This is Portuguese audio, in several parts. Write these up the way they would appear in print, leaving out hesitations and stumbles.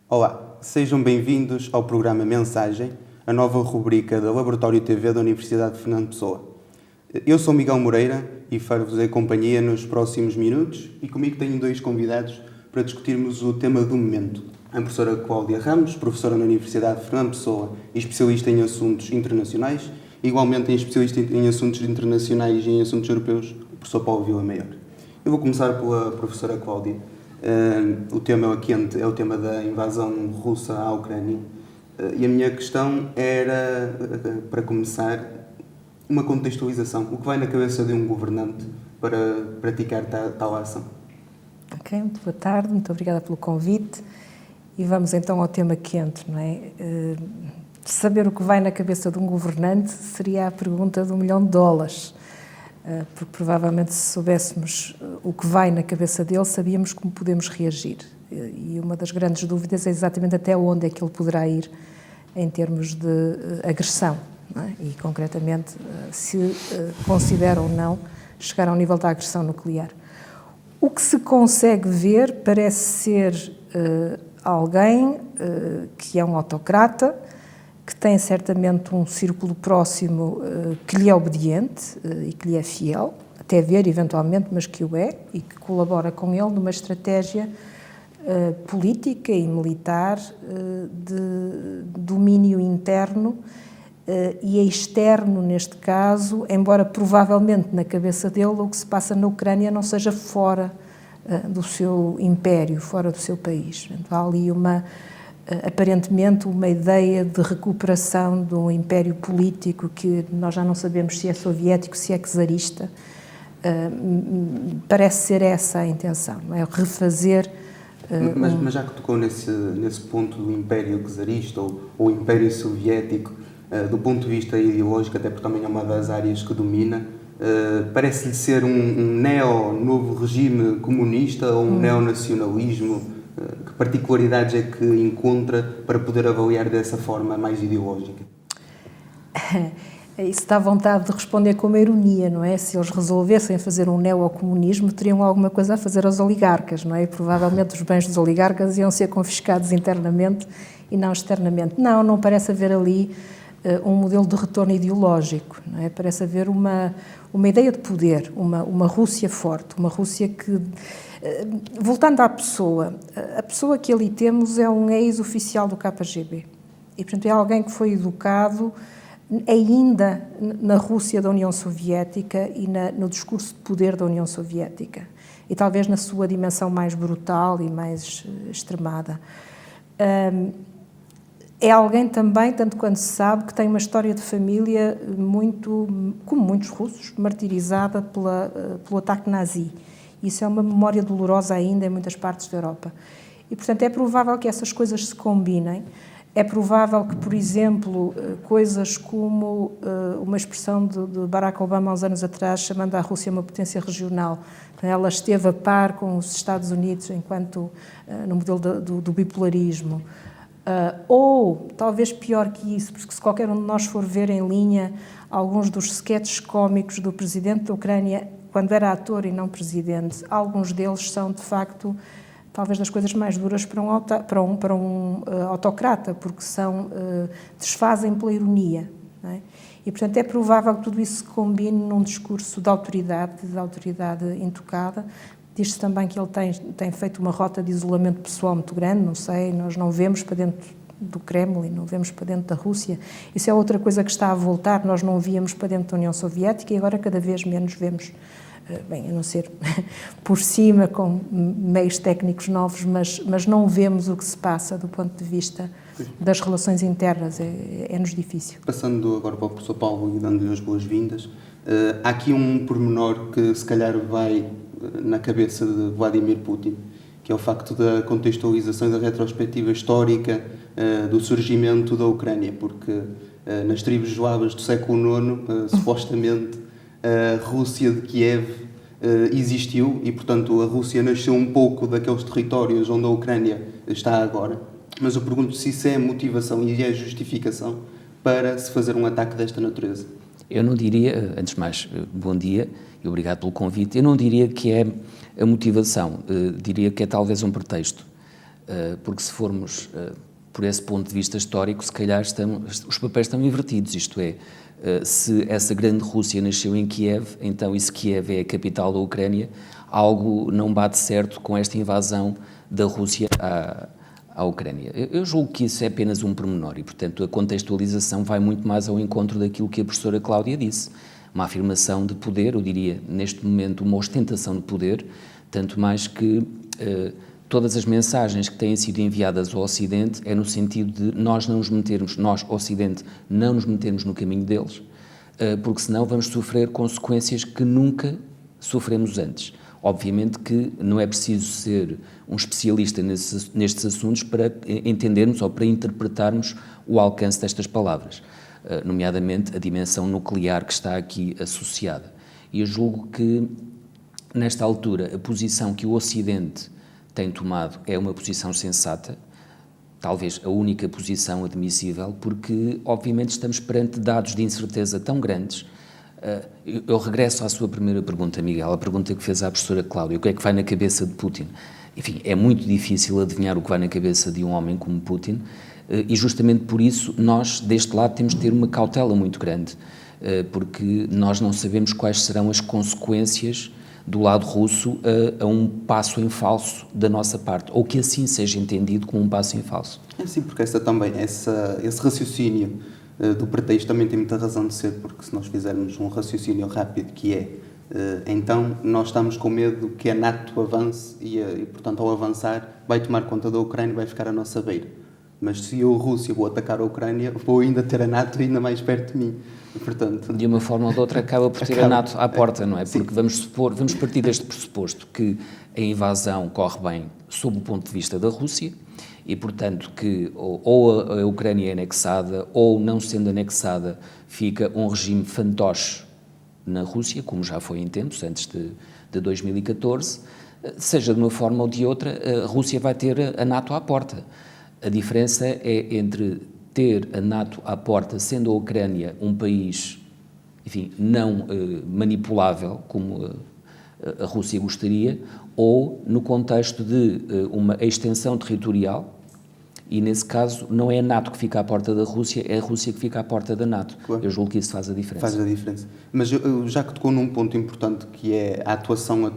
Olá, sejam bem-vindos ao programa Mensagem, a nova rubrica da Laboratório TV da Universidade de Fernando Pessoa. Eu sou Miguel Moreira e faro-vos a companhia nos próximos minutos e comigo tenho dois convidados para discutirmos o tema do momento. A professora Cláudia Ramos, professora na Universidade de Fernando Pessoa e especialista em assuntos internacionais, igualmente especialista em assuntos internacionais e em assuntos europeus, o professor Paulo Vila-Maior. Eu vou começar pela professora Cláudia. O tema quente é o tema da invasão russa à Ucrânia e a minha questão era, para começar, uma contextualização. O que vai na cabeça de um governante para praticar tal ação? Ok, muito boa tarde, muito obrigada pelo convite e vamos então ao tema quente, não é? Saber o que vai na cabeça de um governante seria a pergunta de $1 milhão, porque provavelmente se soubéssemos o que vai na cabeça dele, sabíamos como podemos reagir. E uma das grandes dúvidas é exatamente até onde é que ele poderá ir em termos de agressão, não é? E concretamente se considera ou não chegar ao nível da agressão nuclear. O que se consegue ver parece ser alguém que é um autocrata, que tem certamente um círculo próximo que lhe é obediente e que lhe é fiel, até ver eventualmente, mas que o é, e que colabora com ele numa estratégia política e militar de domínio interno e externo neste caso, embora provavelmente na cabeça dele o que se passa na Ucrânia não seja fora do seu império, fora do seu país. Então, há ali aparentemente uma ideia de recuperação de um império político que nós já não sabemos se é soviético, se é czarista. Parece ser essa a intenção, não é? Refazer... Mas já que tocou nesse ponto do império czarista ou império soviético, do ponto de vista ideológico, até porque também é uma das áreas que domina, parece-lhe ser um neo-novo regime comunista ou um neonacionalismo? Que particularidades é que encontra para poder avaliar dessa forma mais ideológica? Isso dá vontade de responder com uma ironia, não é? Se eles resolvessem fazer um neocomunismo, teriam alguma coisa a fazer aos oligarcas, não é? E provavelmente os bens dos oligarcas iam ser confiscados internamente e não externamente. Não parece haver ali um modelo de retorno ideológico, não é? Parece haver uma ideia de poder, uma Rússia forte, uma Rússia que... Voltando à pessoa, a pessoa que ali temos é um ex-oficial do KGB. E, portanto, é alguém que foi educado ainda na Rússia da União Soviética e no discurso de poder da União Soviética. E talvez na sua dimensão mais brutal e mais extremada. É alguém também, tanto quanto se sabe, que tem uma história de família como muitos russos, martirizada pelo ataque nazi. Isso é uma memória dolorosa ainda em muitas partes da Europa. E, portanto, é provável que essas coisas se combinem. É provável que, por exemplo, coisas como uma expressão de Barack Obama há uns anos atrás, chamando a Rússia uma potência regional, ela esteve a par com os Estados Unidos enquanto no modelo do bipolarismo. Ou, talvez pior que isso, porque se qualquer um de nós for ver em linha alguns dos sketches cómicos do presidente da Ucrânia, quando era ator e não presidente, alguns deles são, de facto, talvez das coisas mais duras para um autocrata, porque desfazem pela ironia, não é? E, portanto, é provável que tudo isso se combine num discurso de autoridade intocada. Diz-se também que ele tem feito uma rota de isolamento pessoal muito grande, não sei, nós não vemos para dentro do Kremlin, não vemos para dentro da Rússia. Isso é outra coisa que está a voltar, nós não víamos para dentro da União Soviética e agora cada vez menos vemos, bem, a não ser por cima, com meios técnicos novos, mas não vemos o que se passa do ponto de vista das relações internas, é-nos difícil. Passando agora para o professor Paulo e dando-lhe as boas-vindas, há aqui um pormenor que se calhar vai na cabeça de Vladimir Putin, que é o facto da contextualização e da retrospectiva histórica do surgimento da Ucrânia, porque nas tribos eslavas do século IX, supostamente, a Rússia de Kiev existiu e, portanto, a Rússia nasceu um pouco daqueles territórios onde a Ucrânia está agora. Mas eu pergunto se isso é a motivação e é a justificação para se fazer um ataque desta natureza. Eu não diria, antes de mais, bom dia e obrigado pelo convite, eu não diria que é a motivação, diria que é talvez um pretexto. porque se formos por esse ponto de vista histórico, se calhar os papéis estão invertidos, isto é, se essa grande Rússia nasceu em Kiev, então e se Kiev é a capital da Ucrânia, algo não bate certo com esta invasão da Rússia à Ucrânia. Eu julgo que isso é apenas um pormenor e, portanto, a contextualização vai muito mais ao encontro daquilo que a professora Cláudia disse. Uma afirmação de poder, eu diria, neste momento, uma ostentação de poder, tanto mais que todas as mensagens que têm sido enviadas ao Ocidente é no sentido de nós, Ocidente, não nos metermos no caminho deles, porque senão vamos sofrer consequências que nunca sofremos antes. Obviamente que não é preciso ser um especialista nestes assuntos para entendermos ou para interpretarmos o alcance destas palavras, nomeadamente a dimensão nuclear que está aqui associada. E eu julgo que, nesta altura, a posição que o Ocidente tem tomado é uma posição sensata, talvez a única posição admissível, porque, obviamente, estamos perante dados de incerteza tão grandes. Eu regresso à sua primeira pergunta, Miguel, a pergunta que fez à professora Cláudia, o que é que vai na cabeça de Putin? Enfim, é muito difícil adivinhar o que vai na cabeça de um homem como Putin, e justamente por isso nós, deste lado, temos de ter uma cautela muito grande, porque nós não sabemos quais serão as consequências do lado russo a um passo em falso da nossa parte, ou que assim seja entendido como um passo em falso. Sim, porque esse raciocínio do pretexto também tem muita razão de ser, porque se nós fizermos um raciocínio rápido que então nós estamos com medo que a NATO avance e portanto, ao avançar, vai tomar conta da Ucrânia e vai ficar à nossa beira. Mas se eu, Rússia, vou atacar a Ucrânia, vou ainda ter a NATO ainda mais perto de mim. E, portanto, de uma forma ou de outra acaba por ter a NATO à porta, não é? Porque vamos partir deste pressuposto que a invasão corre bem sob o ponto de vista da Rússia e, portanto, que ou a Ucrânia é anexada ou, não sendo anexada, fica um regime fantoche na Rússia, como já foi em tempos, antes de 2014, seja de uma forma ou de outra, a Rússia vai ter a NATO à porta. A diferença é entre ter a NATO à porta, sendo a Ucrânia um país, enfim, não manipulável, como a Rússia gostaria, ou no contexto de uma extensão territorial, e nesse caso não é a NATO que fica à porta da Rússia, é a Rússia que fica à porta da NATO. Claro. Eu julgo que isso faz a diferença. Faz a diferença. Mas já que tocou num ponto importante, que é a atuação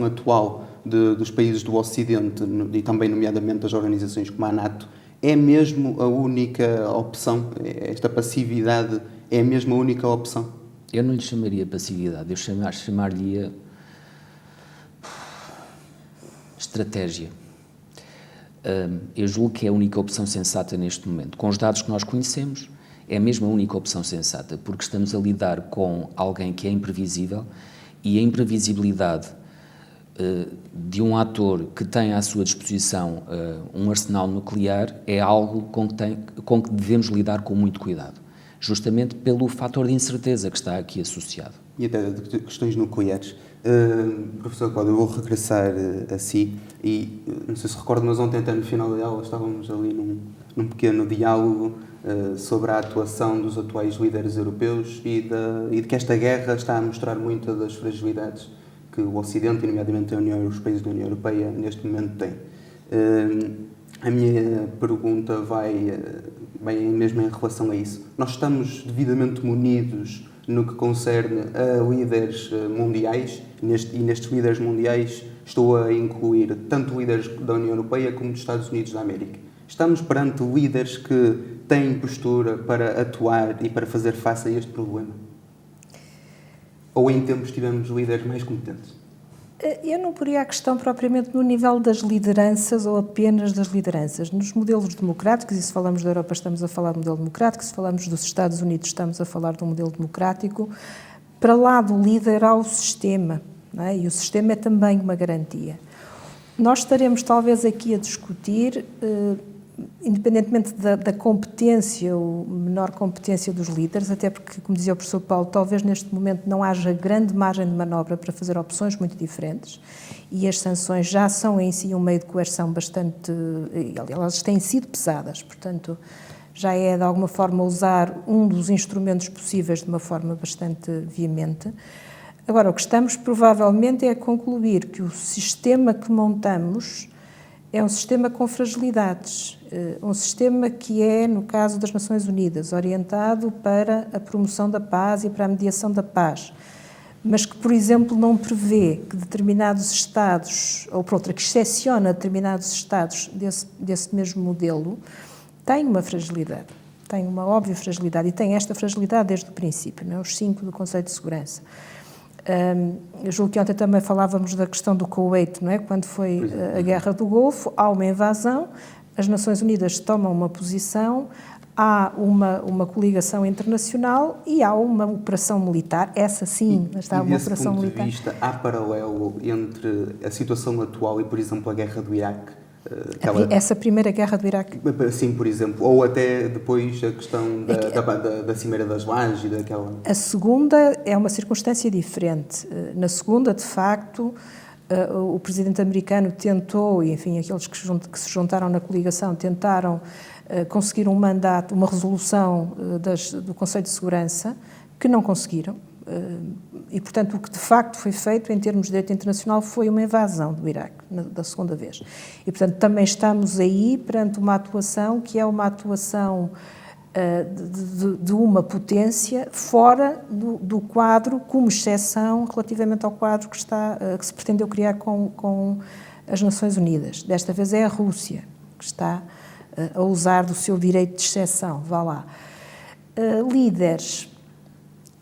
atual dos países do Ocidente e também, nomeadamente, das organizações como a NATO, é mesmo a única opção? Esta passividade é mesmo a única opção? Eu não lhe chamaria passividade, eu chamaria estratégia. Eu julgo que é a única opção sensata neste momento. Com os dados que nós conhecemos, é mesmo a única opção sensata, porque estamos a lidar com alguém que é imprevisível e a imprevisibilidade de um ator que tem à sua disposição um arsenal nuclear é algo com que devemos lidar com muito cuidado, justamente pelo fator de incerteza que está aqui associado. E até de questões nucleares. Professor Cláudio, eu vou regressar a si e não sei se recordo, mas ontem até no final da aula estávamos ali num pequeno diálogo sobre a atuação dos atuais líderes europeus e de que esta guerra está a mostrar muitas das fragilidades que o Ocidente, e nomeadamente os países da União Europeia, neste momento têm. A minha pergunta vai mesmo em relação a isso. Nós estamos devidamente munidos no que concerne a líderes mundiais, e nestes líderes mundiais estou a incluir tanto líderes da União Europeia como dos Estados Unidos da América. Estamos perante líderes que têm postura para atuar e para fazer face a este problema? Ou em tempos tivemos líderes mais competentes? Eu não poria a questão propriamente no nível das lideranças ou apenas das lideranças. Nos modelos democráticos, e se falamos da Europa estamos a falar de modelo democrático, se falamos dos Estados Unidos estamos a falar de um modelo democrático, para lá do líder há o sistema, não é? E o sistema é também uma garantia. Nós estaremos talvez aqui a discutir, independentemente da competência ou menor competência dos líderes, até porque, como dizia o professor Paulo, talvez neste momento não haja grande margem de manobra para fazer opções muito diferentes e as sanções já são em si um meio de coerção bastante... Elas têm sido pesadas, portanto, já é de alguma forma usar um dos instrumentos possíveis de uma forma bastante veemente. Agora, o que estamos provavelmente é a concluir que o sistema que montamos É um sistema com fragilidades, um sistema que é, no caso das Nações Unidas, orientado para a promoção da paz e para a mediação da paz, mas que, por exemplo, não prevê que determinados Estados, ou por outra, que excepciona determinados Estados desse mesmo modelo, tem uma fragilidade, tem uma óbvia fragilidade, e tem esta fragilidade desde o princípio, não é? Os 5 do Conselho de Segurança. Eu julgo que ontem também falávamos da questão do Kuwait, não é? Quando foi a Guerra do Golfo, há uma invasão, as Nações Unidas tomam uma posição, há uma coligação internacional e há uma operação militar, essa sim, está uma operação militar. E desse ponto de vista, há paralelo entre a situação atual e, por exemplo, a Guerra do Iraque? Essa primeira guerra do Iraque? Sim, por exemplo. Ou até depois a questão da Cimeira das Lajes e daquela... A segunda é uma circunstância diferente. Na segunda, de facto, o presidente americano tentou, e enfim, aqueles que se juntaram na coligação, tentaram conseguir um mandato, uma resolução do Conselho de Segurança, que não conseguiram. E, portanto, o que de facto foi feito em termos de direito internacional foi uma invasão do Iraque, da segunda vez. E, portanto, também estamos aí perante uma atuação que é uma atuação de uma potência fora do quadro, como exceção relativamente ao quadro que se pretendeu criar com as Nações Unidas. Desta vez é a Rússia que está a usar do seu direito de exceção, vá lá. Líderes...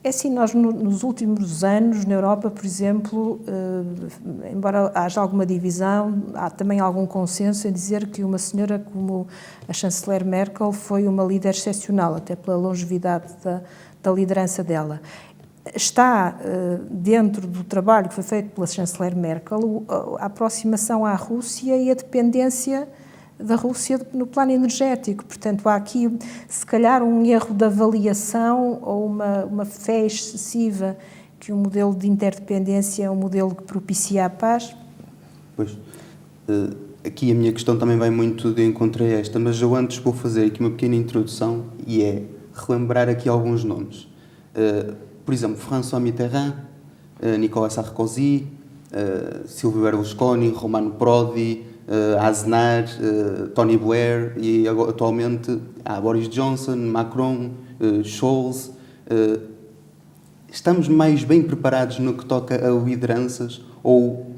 É assim, nós nos últimos anos, na Europa, por exemplo, embora haja alguma divisão, há também algum consenso em dizer que uma senhora como a chanceler Merkel foi uma líder excepcional, até pela longevidade da liderança dela. Está dentro do trabalho que foi feito pela chanceler Merkel a aproximação à Rússia e a dependência da Rússia no plano energético. Portanto, há aqui, se calhar, um erro de avaliação ou uma fé excessiva que um modelo de interdependência é um modelo que propicia a paz. Pois, aqui a minha questão também vai muito de encontro a esta, mas eu antes vou fazer aqui uma pequena introdução e é relembrar aqui alguns nomes. Por exemplo, François Mitterrand, Nicolas Sarkozy, Silvio Berlusconi, Romano Prodi, Aznar, Tony Blair e atualmente Boris Johnson, Macron, Scholz. Estamos mais bem preparados no que toca a lideranças ou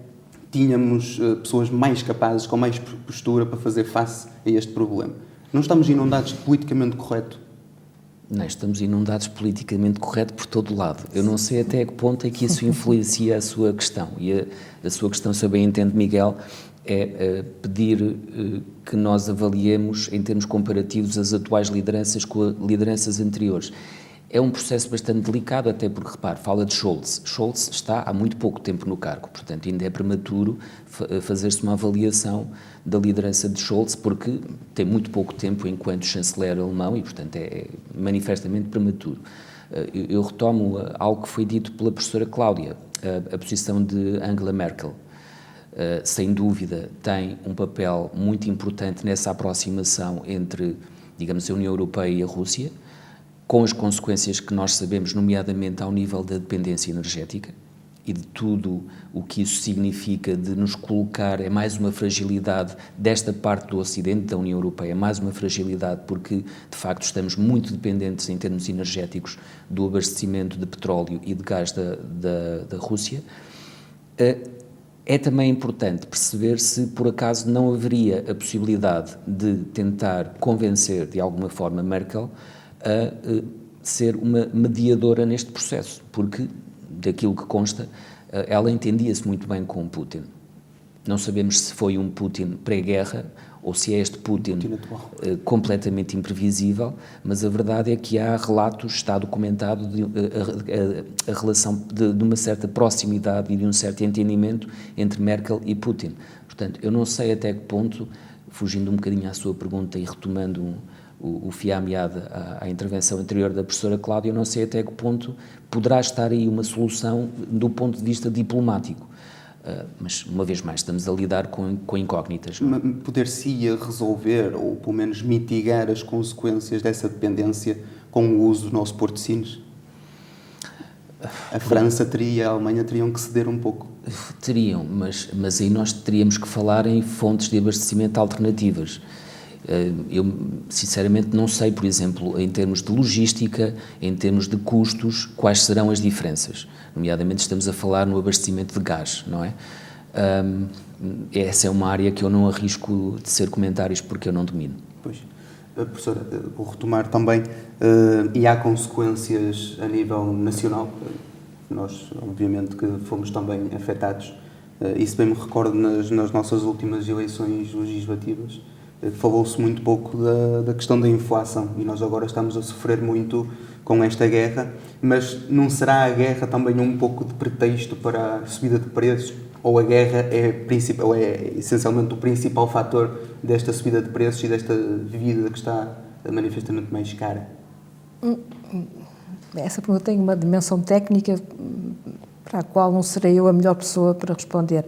tínhamos pessoas mais capazes, com mais postura para fazer face a este problema? Não estamos inundados de politicamente correto? Não, estamos inundados de politicamente correto por todo lado. Eu não sei até que ponto é que isso influencia a sua questão. E a sua questão, se eu bem entendo, Miguel, é pedir que nós avaliemos, em termos comparativos, as atuais lideranças com lideranças anteriores. É um processo bastante delicado, até porque, repare, fala de Scholz. Scholz está há muito pouco tempo no cargo, portanto, ainda é prematuro fazer-se uma avaliação da liderança de Scholz, porque tem muito pouco tempo enquanto chanceler alemão e, portanto, é manifestamente prematuro. Eu retomo algo que foi dito pela professora Cláudia, a posição de Angela Merkel. Sem dúvida, tem um papel muito importante nessa aproximação entre, digamos, a União Europeia e a Rússia, com as consequências que nós sabemos, nomeadamente ao nível da dependência energética e de tudo o que isso significa de nos colocar, é mais uma fragilidade desta parte do Ocidente, da União Europeia, mais uma fragilidade porque, de facto, estamos muito dependentes em termos energéticos do abastecimento de petróleo e de gás da Rússia. É também importante perceber se, por acaso, não haveria a possibilidade de tentar convencer, de alguma forma, Merkel a ser uma mediadora neste processo, porque, daquilo que consta, ela entendia-se muito bem com Putin. Não sabemos se foi um Putin pré-guerra ou se é este Putin completamente imprevisível, mas a verdade é que há relatos, está documentado a relação de uma certa proximidade e de um certo entendimento entre Merkel e Putin. Portanto, eu não sei até que ponto, fugindo um bocadinho à sua pergunta e retomando o fio à meada à intervenção anterior da professora Cláudia, eu não sei até que ponto poderá estar aí uma solução do ponto de vista diplomático. Mas, uma vez mais, estamos a lidar com incógnitas. Poder-se-ia resolver, ou pelo menos mitigar as consequências dessa dependência com o uso do nosso Porto de Sines? A França teria, a Alemanha teriam que ceder um pouco. Teriam, mas aí nós teríamos que falar em fontes de abastecimento alternativas. Eu, sinceramente, não sei, por exemplo, em termos de logística, em termos de custos, quais serão as diferenças. Nomeadamente, estamos a falar no abastecimento de gás, não é? Essa é uma área que eu não arrisco de ser comentários porque eu não domino. Pois. Professora, vou retomar também, e há consequências a nível nacional. Nós, obviamente, que fomos também afetados. Isso bem me recordo nas nossas últimas eleições legislativas. Falou-se muito pouco da questão da inflação e nós agora estamos a sofrer muito com esta guerra, mas não será a guerra também um pouco de pretexto para a subida de preços? Ou a guerra é essencialmente o principal fator desta subida de preços e desta vida que está manifestamente mais cara? Essa pergunta tem uma dimensão técnica para a qual não serei eu a melhor pessoa para responder.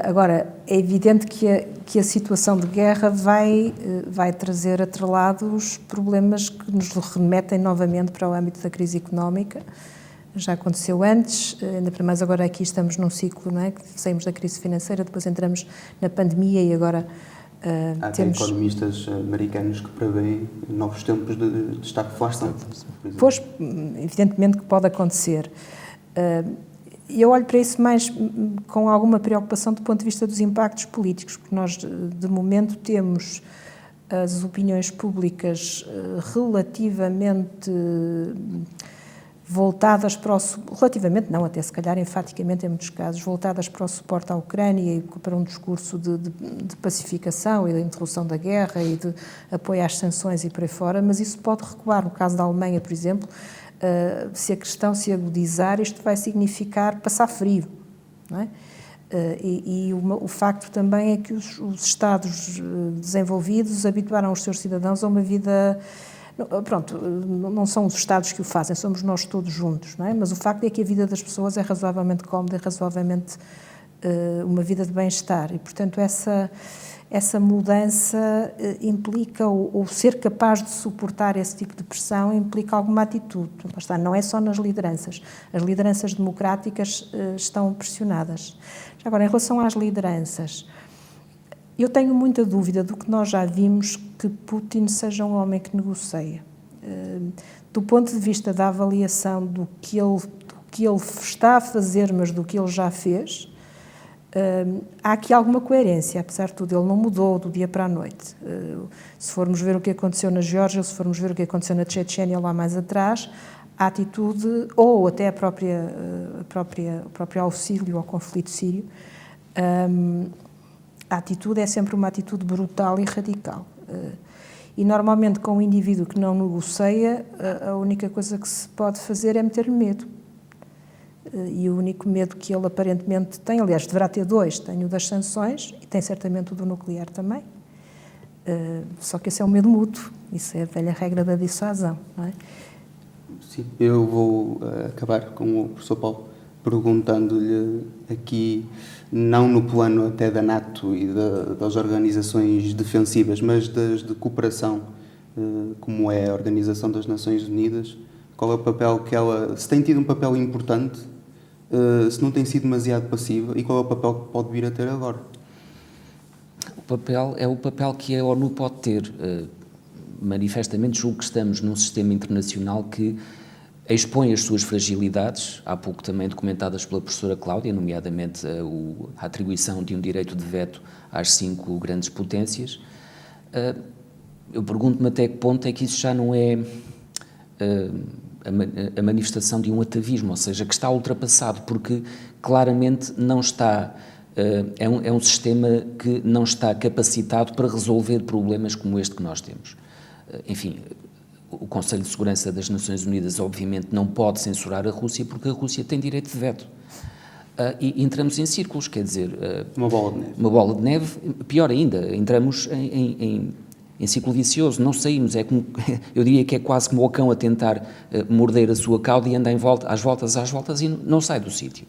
Agora, é evidente que a situação de guerra vai trazer atrelados problemas que nos remetem novamente para o âmbito da crise económica. Já aconteceu antes, ainda para mais agora aqui estamos num ciclo, não é? Que saímos da crise financeira, depois entramos na pandemia e agora há temos... economistas americanos que prevêem novos tempos de estagflação. Pois, evidentemente que pode acontecer. Eu olho para isso mais com alguma preocupação do ponto de vista dos impactos políticos, porque nós, de momento, temos as opiniões públicas relativamente voltadas para relativamente não, até se calhar enfaticamente em muitos casos, voltadas para o suporte à Ucrânia e para um discurso de pacificação e de interrupção da guerra e de apoio às sanções e por aí fora, mas isso pode recuar. No caso da Alemanha, por exemplo, se a questão se agudizar, isto vai significar passar frio, não é? O facto também é que os Estados desenvolvidos habituaram os seus cidadãos a uma vida... Pronto, não são os Estados que o fazem, somos nós todos juntos, não é? Mas o facto é que a vida das pessoas é razoavelmente cómoda, é razoavelmente uma vida de bem-estar e, portanto, essa mudança implica, ou ser capaz de suportar esse tipo de pressão implica alguma atitude. Não é só nas lideranças. As lideranças democráticas estão pressionadas. Já agora, em relação às lideranças, eu tenho muita dúvida do que nós já vimos que Putin seja um homem que negocia. Do ponto de vista da avaliação do que ele está a fazer, mas do que ele já fez, há aqui alguma coerência, apesar de tudo. Ele não mudou do dia para a noite. Se formos ver o que aconteceu na Geórgia, se formos ver o que aconteceu na Chechênia lá mais atrás, a atitude, ou até o próprio auxílio ao conflito sírio, a atitude é sempre uma atitude brutal e radical. E normalmente com um indivíduo que não negocia, a única coisa que se pode fazer é meter medo. E o único medo que ele aparentemente tem, aliás, deverá ter dois, tem o das sanções e tem certamente o do nuclear também. Só que esse é um medo mútuo, isso é a velha regra da dissuasão, não é? Sim, eu vou acabar com o professor Paulo perguntando-lhe aqui, não no plano até da NATO e das organizações defensivas, mas das de cooperação, como é a Organização das Nações Unidas, qual é o papel que ela, se tem tido um papel importante, se não tem sido demasiado passiva, e qual é o papel que pode vir a ter agora? O papel é o papel que a ONU pode ter. Manifestamente julgo que estamos num sistema internacional que expõe as suas fragilidades, há pouco também documentadas pela professora Cláudia, nomeadamente a atribuição de um direito de veto às 5 grandes potências. Eu pergunto-me até que ponto é que isso já não é a manifestação de um atavismo, ou seja, que está ultrapassado, porque claramente não está, é um sistema que não está capacitado para resolver problemas como este que nós temos. Enfim, o Conselho de Segurança das Nações Unidas, obviamente, não pode censurar a Rússia porque a Rússia tem direito de veto. E entramos em círculos, quer dizer... uma bola de neve. Uma bola de neve, pior ainda, entramos em ciclo vicioso, não saímos, é como, eu diria que é quase como o cão a tentar morder a sua cauda e anda às voltas e não sai do sítio.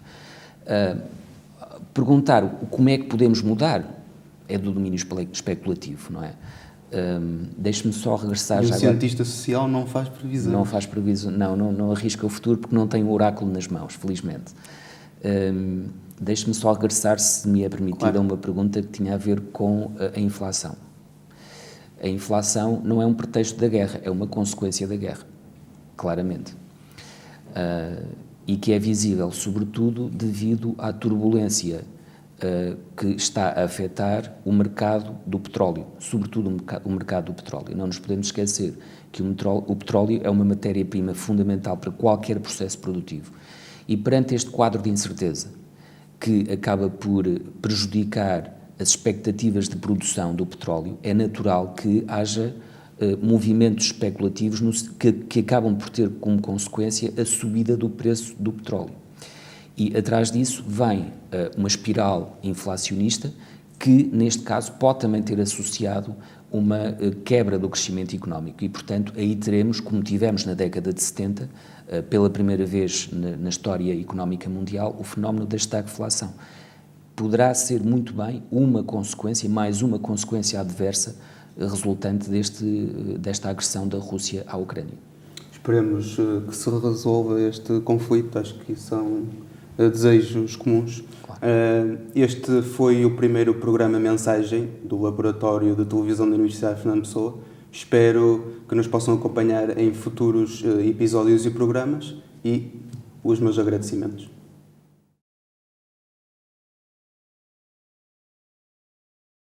Perguntar como é que podemos mudar é do domínio especulativo, não é? Deixe-me só regressar E já um agora. cientista social não faz previsão. Não faz previsão, não arrisca o futuro porque não tem o oráculo nas mãos, felizmente. Deixe-me só regressar, se me é permitida, a uma pergunta que tinha a ver com a inflação. A inflação não é um pretexto da guerra, é uma consequência da guerra, claramente. E que é visível, sobretudo, devido à turbulência que está a afetar o mercado do petróleo, sobretudo o mercado do petróleo. Não nos podemos esquecer que o petróleo é uma matéria-prima fundamental para qualquer processo produtivo. E perante este quadro de incerteza, que acaba por prejudicar as expectativas de produção do petróleo, é natural que haja movimentos especulativos que acabam por ter como consequência a subida do preço do petróleo. E atrás disso vem uma espiral inflacionista que, neste caso, pode também ter associado uma quebra do crescimento económico e, portanto, aí teremos, como tivemos na década de 70, pela primeira vez na história económica mundial, o fenómeno da estagflação. Poderá ser muito bem mais uma consequência adversa resultante desta agressão da Rússia à Ucrânia. Esperemos que se resolva este conflito, acho que são desejos comuns. Claro. Este foi o primeiro programa Mensagem do Laboratório de Televisão da Universidade de Fernando Pessoa. Espero que nos possam acompanhar em futuros episódios e programas e os meus agradecimentos.